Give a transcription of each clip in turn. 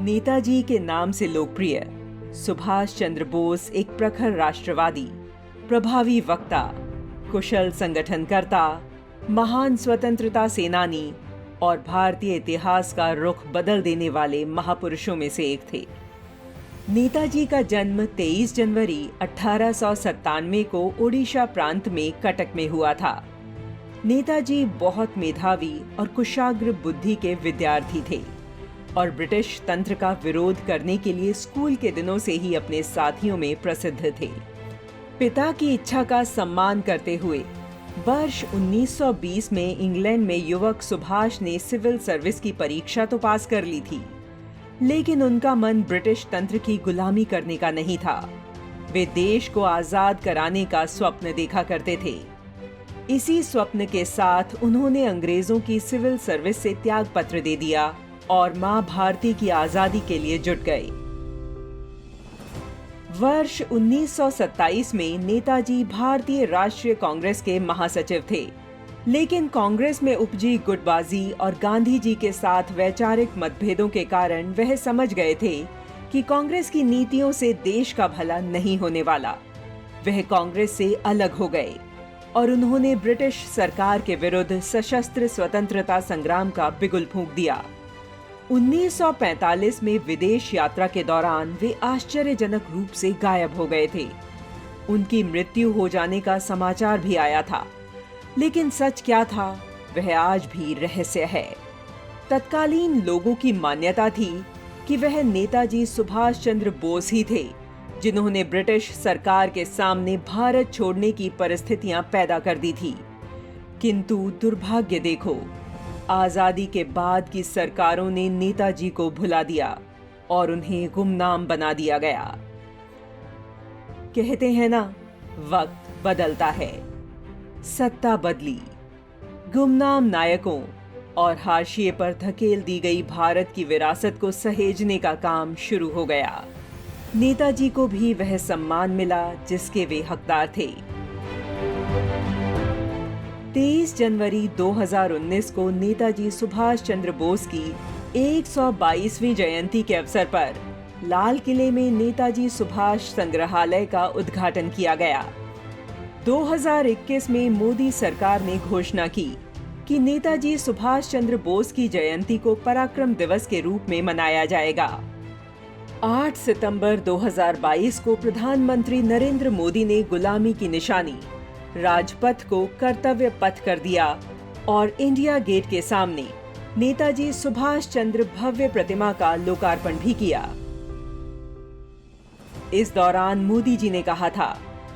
नेताजी के नाम से लोकप्रिय सुभाष चंद्र बोस एक प्रखर राष्ट्रवादी, प्रभावी वक्ता, कुशल संगठनकर्ता, महान स्वतंत्रता सेनानी और भारतीय इतिहास का रुख बदल देने वाले महापुरुषों में से एक थे। नेताजी का जन्म 23 जनवरी 1897 को ओडिशा प्रांत में कटक में हुआ था। नेताजी बहुत मेधावी और कुशाग्र बुद्धि के विद्यार्थी थे और ब्रिटिश तंत्र का विरोध करने के लिए स्कूल के दिनों से ही अपने साथियों में प्रसिद्ध थे। पिता की इच्छा का सम्मान करते हुए वर्ष 1920 में इंग्लैंड में युवक सुभाष ने सिविल सर्विस की परीक्षा तो पास कर ली थी, लेकिन उनका मन ब्रिटिश तंत्र की गुलामी करने का नहीं था। वे देश को आजाद कराने का स्वप्न देखा करते थे। इसी स्वप्न के साथ उन्होंने अंग्रेजों की सिविल सर्विस से त्याग पत्र दे दिया और मां भारती की आजादी के लिए जुट गए। वर्ष 1927 में नेताजी भारतीय राष्ट्रीय कांग्रेस के महासचिव थे, लेकिन कांग्रेस में उपजी गुटबाजी और गांधी जी के साथ वैचारिक मतभेदों के कारण वह समझ गए थे कि कांग्रेस की नीतियों से देश का भला नहीं होने वाला। वह कांग्रेस से अलग हो गए और उन्होंने ब्रिटिश सरकार के विरुद्ध सशस्त्र स्वतंत्रता संग्राम का बिगुल फूंक दिया। 1945 में विदेश यात्रा के दौरान वे आश्चर्यजनक रूप से गायब हो गए थे। उनकी मृत्यु हो जाने का समाचार भी आया था, लेकिन सच क्या था वह आज भी रहस्य है। तत्कालीन लोगों की मान्यता थी कि वह नेताजी सुभाष चंद्र बोस ही थे, जिन्होंने ब्रिटिश सरकार के सामने भारत छोड़ने की परिस्थितियां पैदा कर दी थी। किंतु दुर्भाग्य देखो, आजादी के बाद की सरकारों ने नेताजी को भुला दिया और उन्हें गुमनाम बना दिया गया। कहते हैं ना, वक्त बदलता है, सत्ता बदली, गुमनाम नायकों और हाशिए पर धकेल दी गई भारत की विरासत को सहेजने का काम शुरू हो गया। नेताजी को भी वह सम्मान मिला जिसके वे हकदार थे। 23 जनवरी 2019 को नेताजी सुभाष चंद्र बोस की 122वीं जयंती के अवसर पर लाल किले में नेताजी सुभाष संग्रहालय का उद्घाटन किया गया। 2021 में मोदी सरकार ने घोषणा की कि नेताजी सुभाष चंद्र बोस की जयंती को पराक्रम दिवस के रूप में मनाया जाएगा। 8 सितंबर 2022 को प्रधानमंत्री नरेंद्र मोदी ने गुलामी की निशानी राजपथ को कर्तव्य पथ कर दिया और इंडिया गेट के सामने नेताजी सुभाष चंद्र भव्य प्रतिमा का लोकार्पण भी किया। इस दौरान मोदी जी ने कहा था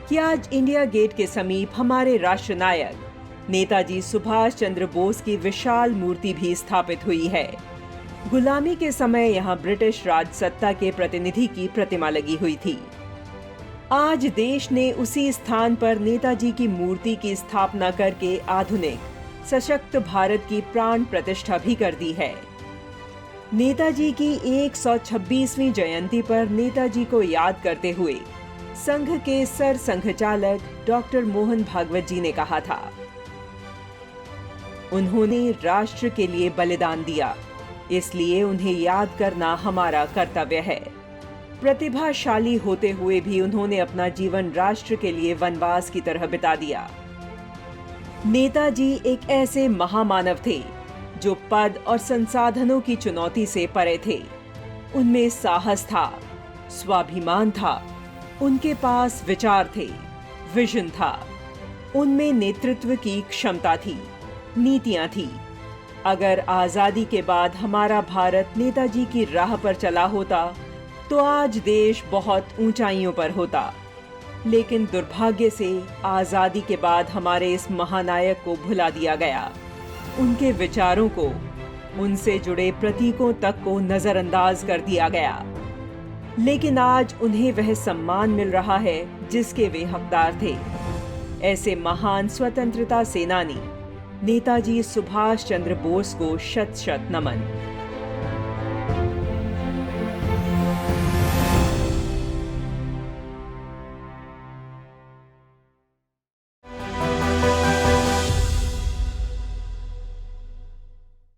कि आज इंडिया गेट के समीप हमारे राष्ट्र नायक नेताजी सुभाष चंद्र बोस की विशाल मूर्ति भी स्थापित हुई है। गुलामी के समय यहाँ ब्रिटिश राज सत्ता के प्रतिनिधि की प्रतिमा लगी हुई थी। आज देश ने उसी स्थान पर नेताजी की मूर्ति की स्थापना करके आधुनिक सशक्त भारत की प्राण प्रतिष्ठा भी कर दी है। नेताजी की 126वीं जयंती पर नेताजी को याद करते हुए संघ के सर संघचालक डॉक्टर मोहन भागवत जी ने कहा था, उन्होंने राष्ट्र के लिए बलिदान दिया, इसलिए उन्हें याद करना हमारा कर्तव्य है। प्रतिभाशाली होते हुए भी उन्होंने अपना जीवन राष्ट्र के लिए वनवास की तरह बिता दिया। नेताजी एक ऐसे महामानव थे जो पद और संसाधनों की चुनौती से परे थे। उनमें साहस था, स्वाभिमान था, उनके पास विचार थे, विजन था, उनमें नेतृत्व की क्षमता थी, नीतियां थी। अगर आजादी के बाद हमारा भारत नेताजी की राह पर चला होता तो आज देश बहुत ऊंचाइयों पर होता, लेकिन दुर्भाग्य से आजादी के बाद हमारे इस महानायक को भुला दिया गया। उनके विचारों को, उनसे जुड़े प्रतीकों तक को नजरअंदाज कर दिया गया। लेकिन आज उन्हें वह सम्मान मिल रहा है जिसके वे हकदार थे। ऐसे महान स्वतंत्रता सेनानी नेताजी सुभाष चंद्र बोस को शत शत नमन।